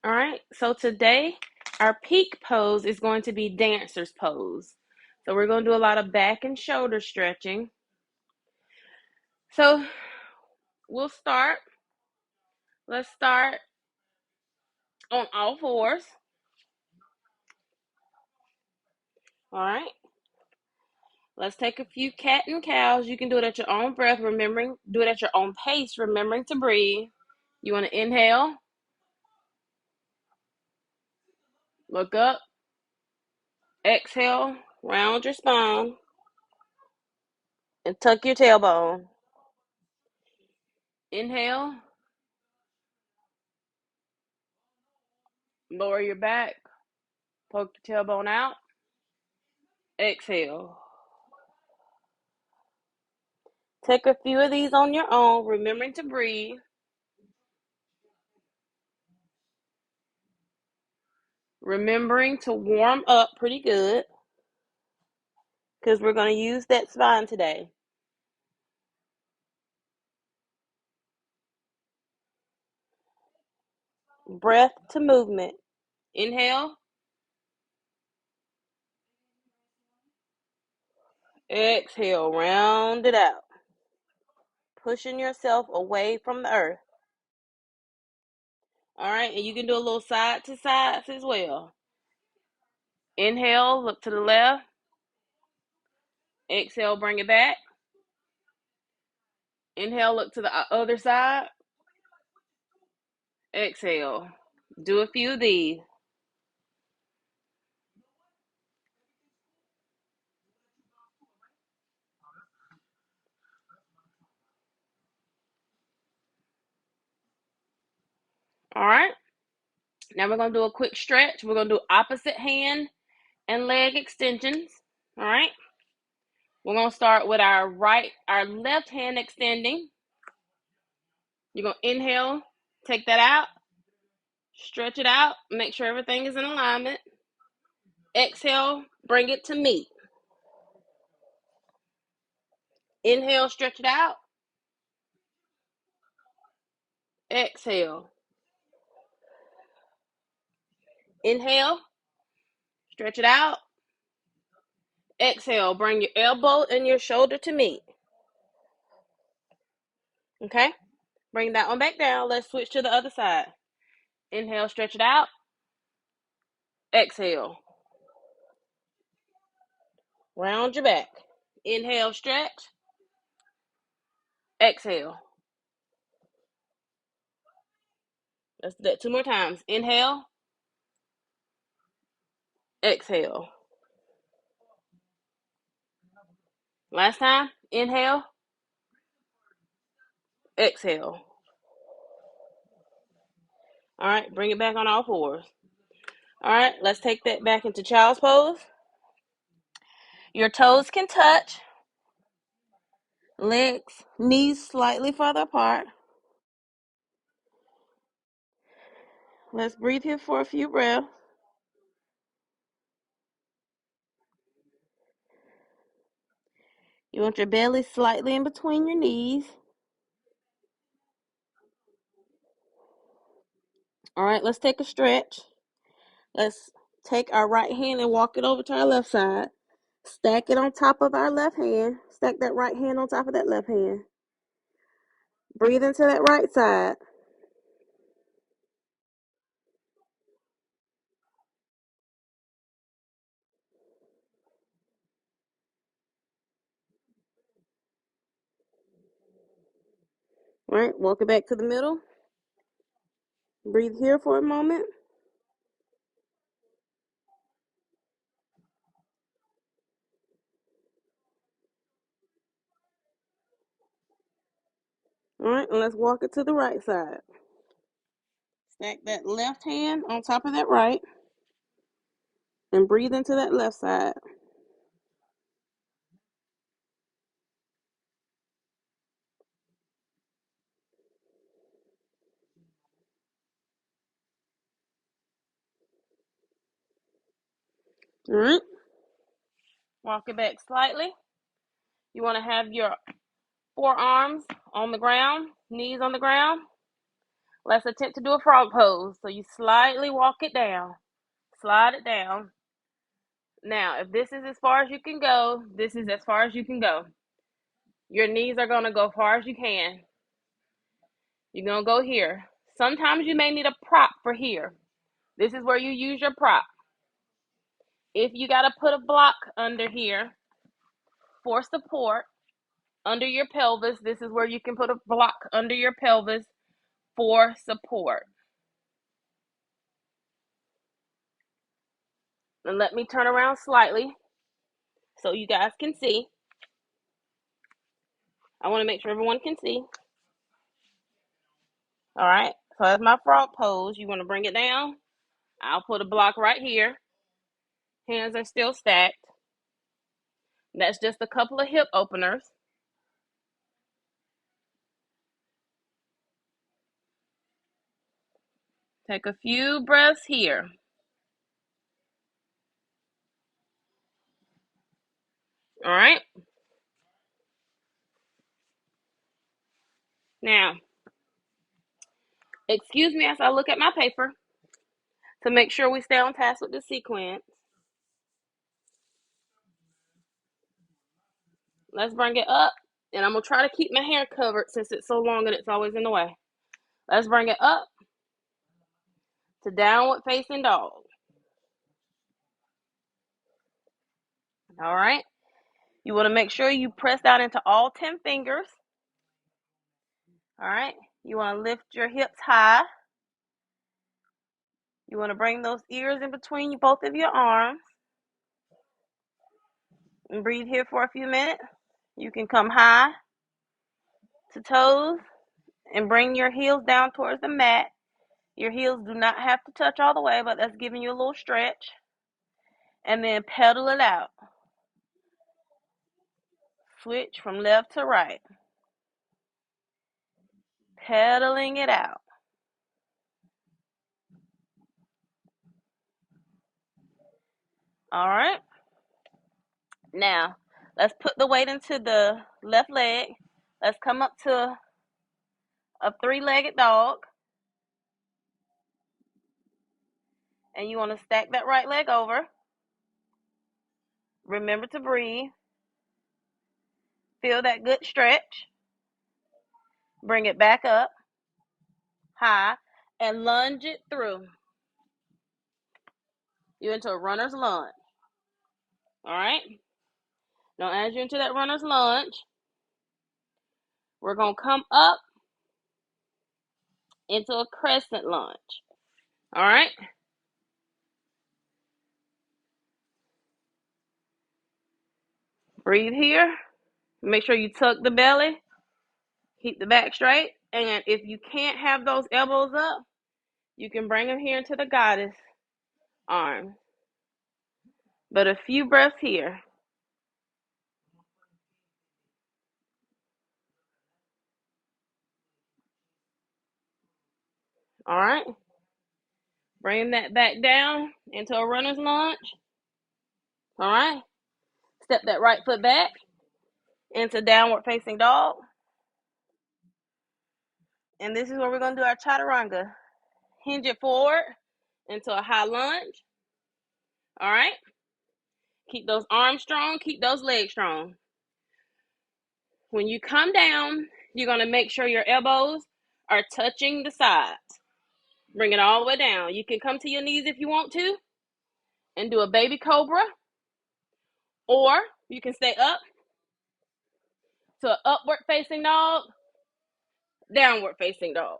All right, so today our peak pose is going to be dancer's pose. So we're going to do a lot of back and shoulder stretching. So we'll start. Let's start on all fours. All right. Let's take a few cat and cows. You can do it at your own breath, do it at your own pace, remembering to breathe. You want to inhale, look up, exhale, round your spine, and tuck your tailbone. Inhale, lower your back, poke your tailbone out, exhale. Take a few of these on your own, remembering to breathe. Remembering to warm up pretty good because we're going to use that spine today. Breath to movement. Inhale, exhale, round it out. Pushing yourself away from the earth. All right, and you can do a little side to sides as well. Inhale, look to the left. Exhale, bring it back. Inhale, look to the other side. Exhale. Do a few of these. All right. Now we're going to do a quick stretch. We're going to do opposite hand and leg extensions. All right. We're going to start with our left hand extending. You're going to inhale, take that out, stretch it out, make sure everything is in alignment. Exhale, bring it to meet. Inhale, stretch it out. Exhale. Inhale, stretch it out. Exhale, bring your elbow and your shoulder to meet. Okay? Bring that one back down. Let's switch to the other side. Inhale, stretch it out. Exhale. Round your back. Inhale, stretch. Exhale. Let's do that 2 more times. Inhale. Exhale. Last time. Inhale. Exhale. All right. Bring it back on all fours. All right. Let's take that back into child's pose. Your toes can touch. Legs, knees slightly further apart. Let's breathe here for a few breaths. You want your belly slightly in between your knees. All right, let's take a stretch. Let's take our right hand and walk it over to our left side. Stack it on top of our left hand. Stack that right hand on top of that left hand. Breathe into that right side. All right, walk it back to the middle. Breathe here for a moment. All right, and let's walk it to the right side. Stack that left hand on top of that right. And breathe into that left side. All right. Walk it back slightly. You want to have your forearms on the ground, knees on the ground. Let's attempt to do a frog pose. So you slightly walk it down. Slide it down. Now, if this is as far as you can go, this is as far as you can go. Your knees are going to go as far as you can. You're going to go here. Sometimes you may need a prop for here. This is where you use your prop. If you got to put a block under here for support, under your pelvis, this is where you can put a block under your pelvis for support. And let me turn around slightly so you guys can see. I want to make sure everyone can see. All right, so that's my frog pose. You want to bring it down. I'll put a block right here. Hands are still stacked. That's just a couple of hip openers. Take a few breaths here. All right. Now, excuse me as I look at my paper to make sure we stay on task with the sequence. Let's bring it up. And I'm going to try to keep my hair covered since it's so long and it's always in the way. Let's bring it up to downward facing dog. All right. You want to make sure you press down into all 10 fingers. All right. You want to lift your hips high. You want to bring those ears in between both of your arms. And breathe here for a few minutes. You can come high to toes and bring your heels down towards the mat. Your heels do not have to touch all the way, but that's giving you a little stretch. And then pedal it out. Switch from left to right. Pedaling it out. All right. Now, let's put the weight into the left leg. Let's come up to a three-legged dog. And you want to stack that right leg over. Remember to breathe. Feel that good stretch. Bring it back up high and lunge it through. You're into a runner's lunge. All right. Now, as you're into that runner's lunge, we're going to come up into a crescent lunge. All right. Breathe here. Make sure you tuck the belly. Keep the back straight. And if you can't have those elbows up, you can bring them here into the goddess arm. But a few breaths here. All right. Bring that back down into a runner's lunge. All right. Step that right foot back into downward facing dog. And this is where we're going to do our chaturanga. Hinge it forward into a high lunge. All right. Keep those arms strong. Keep those legs strong. When you come down, you're going to make sure your elbows are touching the sides. Bring it all the way down. You can come to your knees if you want to and do a baby cobra. Or you can stay up to an upward facing dog, downward facing dog.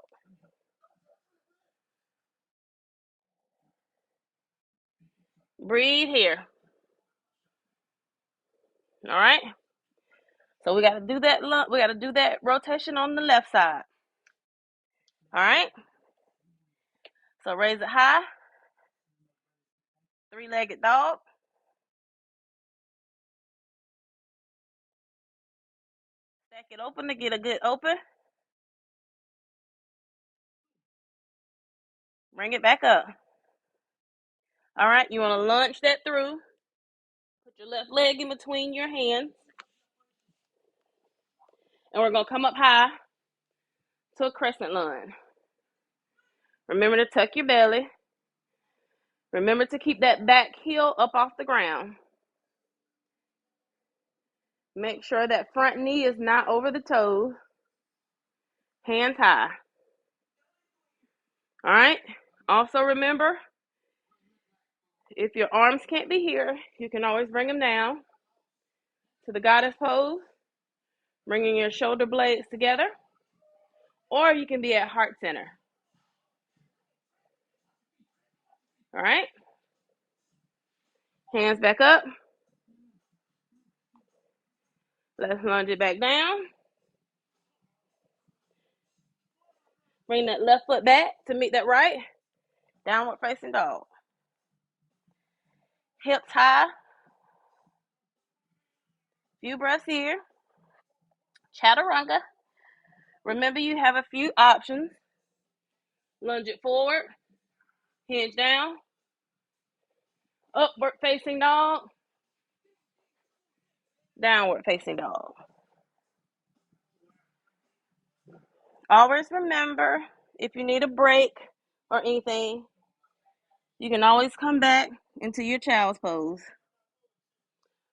Breathe here. All right. So we got to do that. We got to do that rotation on the left side. All right. So raise it high. Three-legged dog. Stack it open to get a good open. Bring it back up. All right. You want to lunge that through. Put your left leg in between your hands. And we're going to come up high to a crescent lunge. Remember to tuck your belly. Remember to keep that back heel up off the ground. Make sure that front knee is not over the toes. Hands high. All right. Also remember, if your arms can't be here, you can always bring them down to the goddess pose, bringing your shoulder blades together, or you can be at heart center. All right. Hands back up. Let's lunge it back down. Bring that left foot back to meet that right. Downward facing dog. Hips high. Few breaths here. Chaturanga. Remember, you have a few options. Lunge it forward. Hinge down. Upward facing dog. Downward facing dog. Always remember, if you need a break or anything, you can always come back into your child's pose.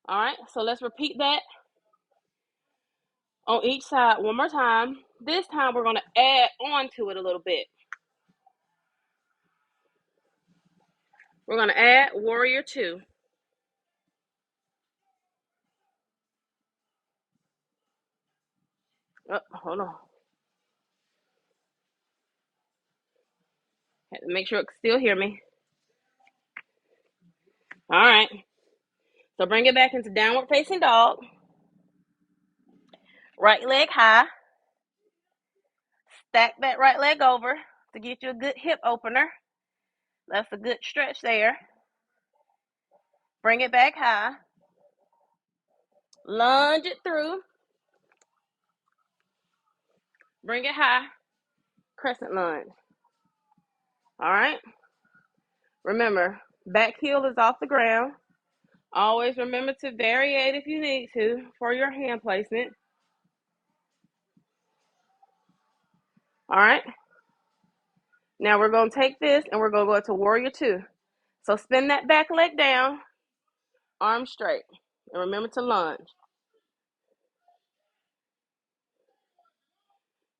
All right, so let's repeat that on each side one more time. This time we're going to add on to it a little bit. We're going to add warrior 2. Oh, hold on. Have to make sure it can still hear me. All right. So bring it back into downward facing dog. Right leg high. Stack that right leg over to get you a good hip opener. That's a good stretch there. Bring it back high. Lunge it through. Bring it high. Crescent lunge. All right. Remember, back heel is off the ground. Always remember to variate if you need to for your hand placement. All right. Now we're going to take this and we're going to go to warrior 2. So spin that back leg down, arms straight, and remember to lunge.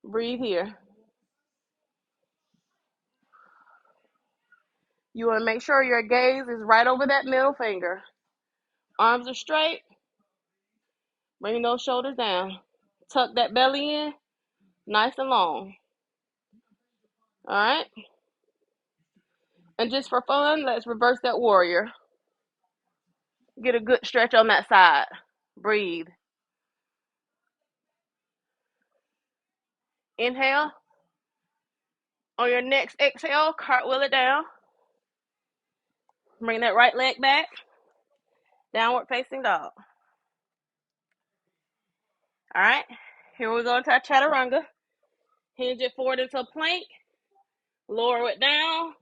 Breathe here. You want to make sure your gaze is right over that middle finger. Arms are straight. Bring those shoulders down. Tuck that belly in, nice and long. All right. And just for fun, let's reverse that warrior. Get a good stretch on that side. Breathe. Inhale. On your next exhale, cartwheel it down. Bring that right leg back. Downward facing dog. All right. Here we go into our chaturanga. Hinge it forward into a plank. Lower it down.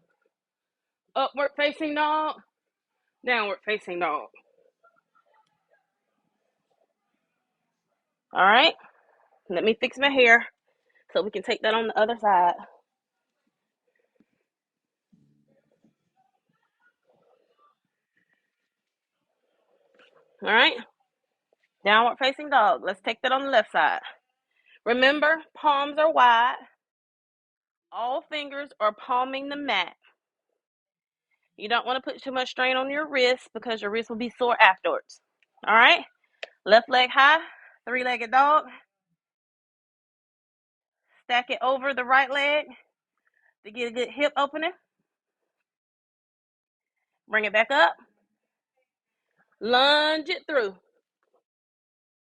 Upward facing dog. Downward facing dog. All right. Let me fix my hair so we can take that on the other side. All right. Downward facing dog. Let's take that on the left side. Remember, palms are wide. All fingers are palming the mat. You don't want to put too much strain on your wrist because your wrist will be sore afterwards. All right. Left leg high, 3-legged dog. Stack it over the right leg to get a good hip opening. Bring it back up. Lunge it through. All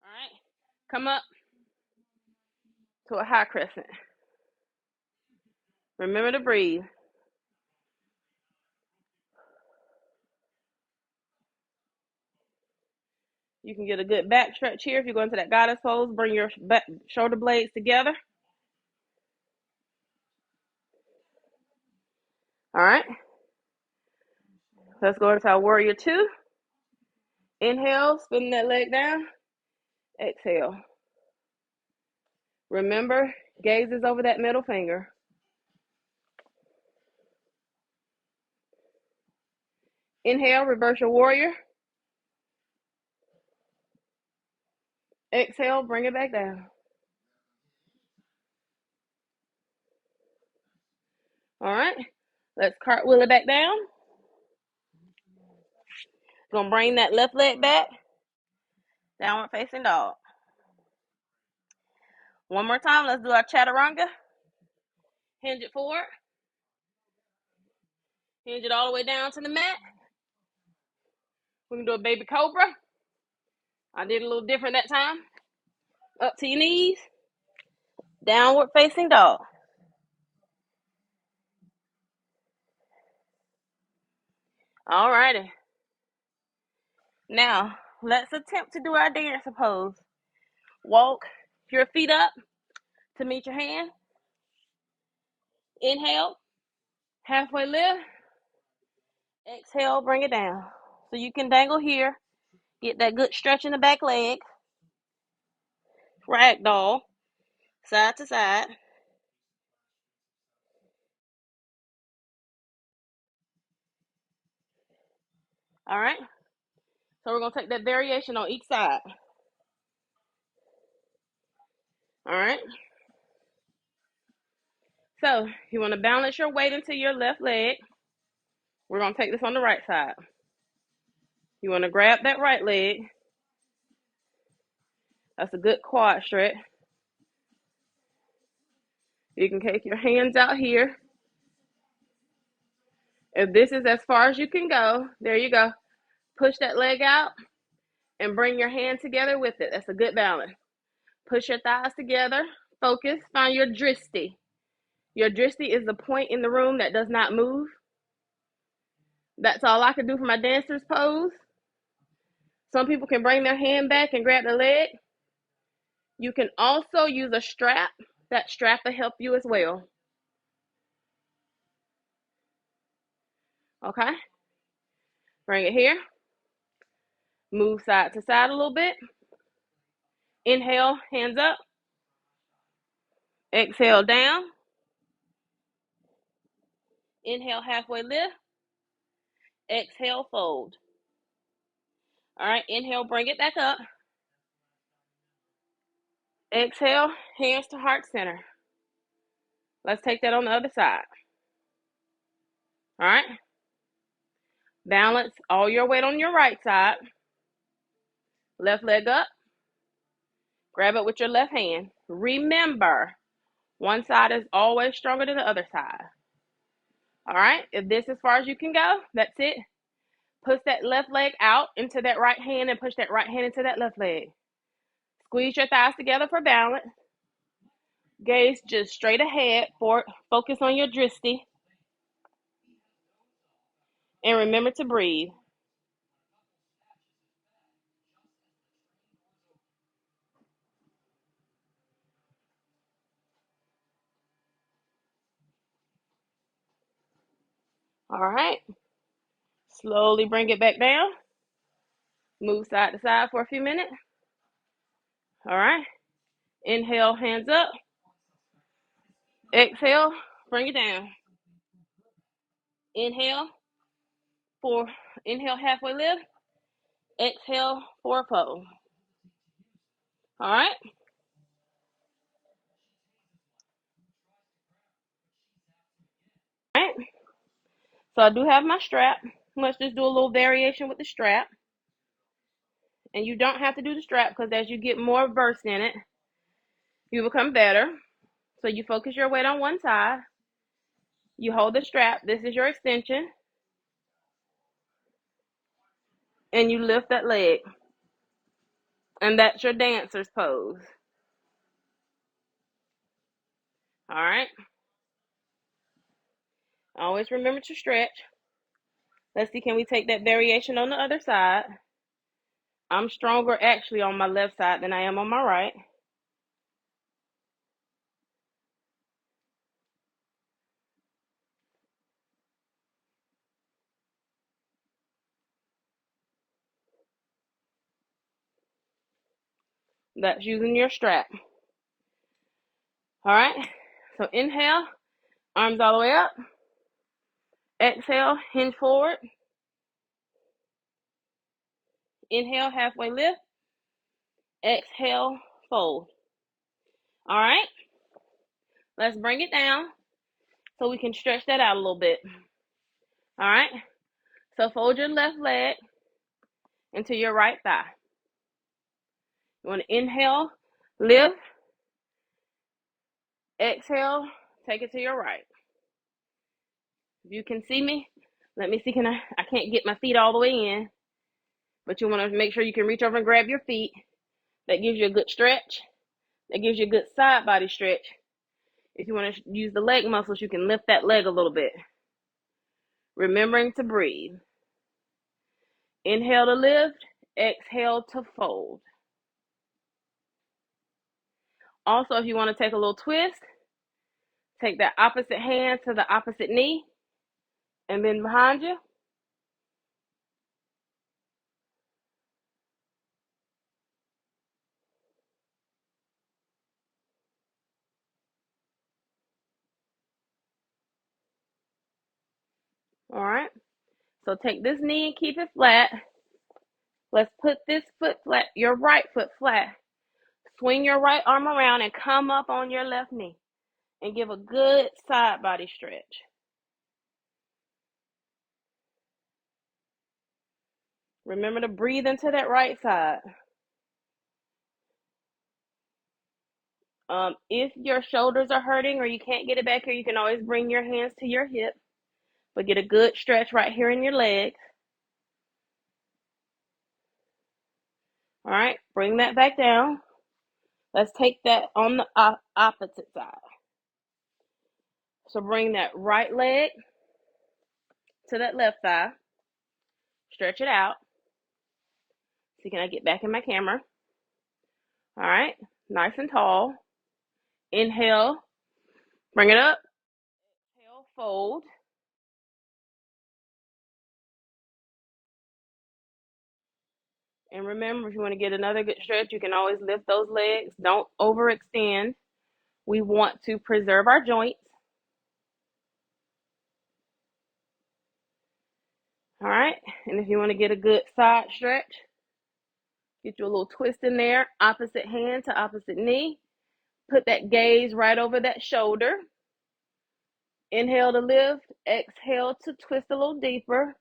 right. Come up to a high crescent. Remember to breathe. You can get a good back stretch here. If you go into that goddess pose, bring your back, shoulder blades together. All right. Let's go into our warrior 2. Inhale, spin that leg down. Exhale. Remember, gaze is over that middle finger. Inhale, reverse your warrior. Exhale, bring it back down. All right, let's cartwheel it back down. Gonna bring that left leg back. Downward facing dog. One more time, let's do our chaturanga. Hinge it forward. Hinge it all the way down to the mat. We can do a baby cobra. I did a little different that time. Up to your knees. Downward facing dog. All righty. Now, let's attempt to do our dancer pose. Walk your feet up to meet your hand. Inhale. Halfway lift. Exhale, bring it down. So you can dangle here. Get that good stretch in the back leg. Ragdoll. Side to side. All right. So we're going to take that variation on each side. All right. So you want to balance your weight into your left leg. We're going to take this on the right side. You want to grab that right leg. That's a good quad stretch. You can take your hands out here. If this is as far as you can go, there you go. Push that leg out and bring your hand together with it. That's a good balance. Push your thighs together. Focus. Find your dristi. Your dristi is the point in the room that does not move. That's all I can do for my dancer's pose. Some people can bring their hand back and grab the leg. You can also use a strap. That strap will help you as well. Okay? Bring it here. Move side to side a little bit. Inhale, hands up. Exhale, down. Inhale, halfway lift. Exhale, fold. All right, inhale, bring it back up. Exhale, hands to heart center. Let's take that on the other side. All right. Balance all your weight on your right side. Left leg up. Grab it with your left hand. Remember, one side is always stronger than the other side. All right. If this is as far as you can go, that's it. Push that left leg out into that right hand and push that right hand into that left leg. Squeeze your thighs together for balance. Gaze just straight ahead. Focus on your dristi. And remember to breathe. All right. Slowly bring it back down. Move side to side for a few minutes. All right. Inhale, hands up. Exhale, bring it down. Inhale, inhale, halfway lift. Exhale, for a fold. All right. All right. So I do have my strap. Let's just do a little variation with the strap. And you don't have to do the strap because as you get more versed in it, you become better. So you focus your weight on one side. You hold the strap. This is your extension. And you lift that leg. And that's your dancer's pose. All right. Always remember to stretch. Let's see, can we take that variation on the other side? I'm stronger actually on my left side than I am on my right. That's using your strap. All right. So inhale, arms all the way up. Exhale, hinge forward. Inhale, halfway lift. Exhale, fold. All right, let's bring it down so we can stretch that out a little bit. All right, so fold your left leg into your right thigh. You want to inhale, lift. Exhale, take it to your right. If you can see me, let me see. I can't get my feet all the way in, but you want to make sure you can reach over and grab your feet. That gives you a good stretch. That gives you a good side body stretch. If you want to use the leg muscles, you can lift that leg a little bit. Remembering to breathe. Inhale to lift, exhale to fold. Also, if you want to take a little twist, take that opposite hand to the opposite knee and then behind you. All right, so take this knee and keep it flat. Let's put this foot flat, your right foot flat. Swing your right arm around and come up on your left knee and give a good side body stretch. Remember to breathe into that right side. If your shoulders are hurting or you can't get it back here, you can always bring your hands to your hip, but get a good stretch right here in your legs. All right, bring that back down. Let's take that on the opposite side. So bring that right leg to that left thigh. Stretch it out. See, can I get back in my camera? All right, nice and tall. Inhale, bring it up. Exhale, fold. And remember, if you want to get another good stretch, you can always lift those legs. Don't overextend. We want to preserve our joints. All right, and if you want to get a good side stretch, get you a little twist in there, opposite hand to opposite knee. Put that gaze right over that shoulder. Inhale to lift, exhale to twist a little deeper.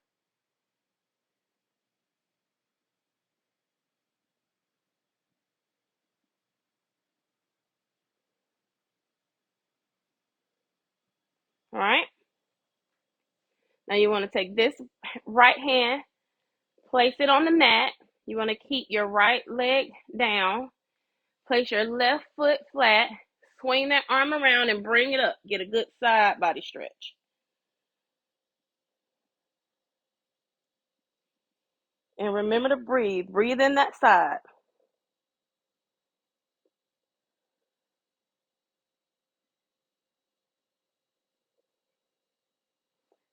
All right, now you want to take this right hand, place it on the mat. You want to keep your right leg down. Place your left foot flat. Swing that arm around and bring it up. Get a good side body stretch. And remember to breathe. Breathe in that side.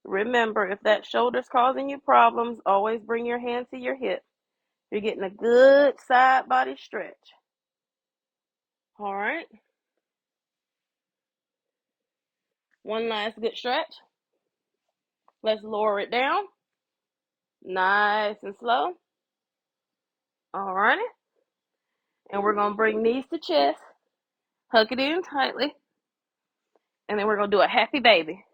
Remember, if that shoulder's causing you problems, always bring your hand to your hip. You're getting a good side body stretch. All right. One last good stretch. Let's lower it down. Nice and slow. All righty. And we're going to bring knees to chest. Hug it in tightly. And then we're going to do a happy baby.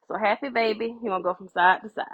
So happy baby, you're going to go from side to side.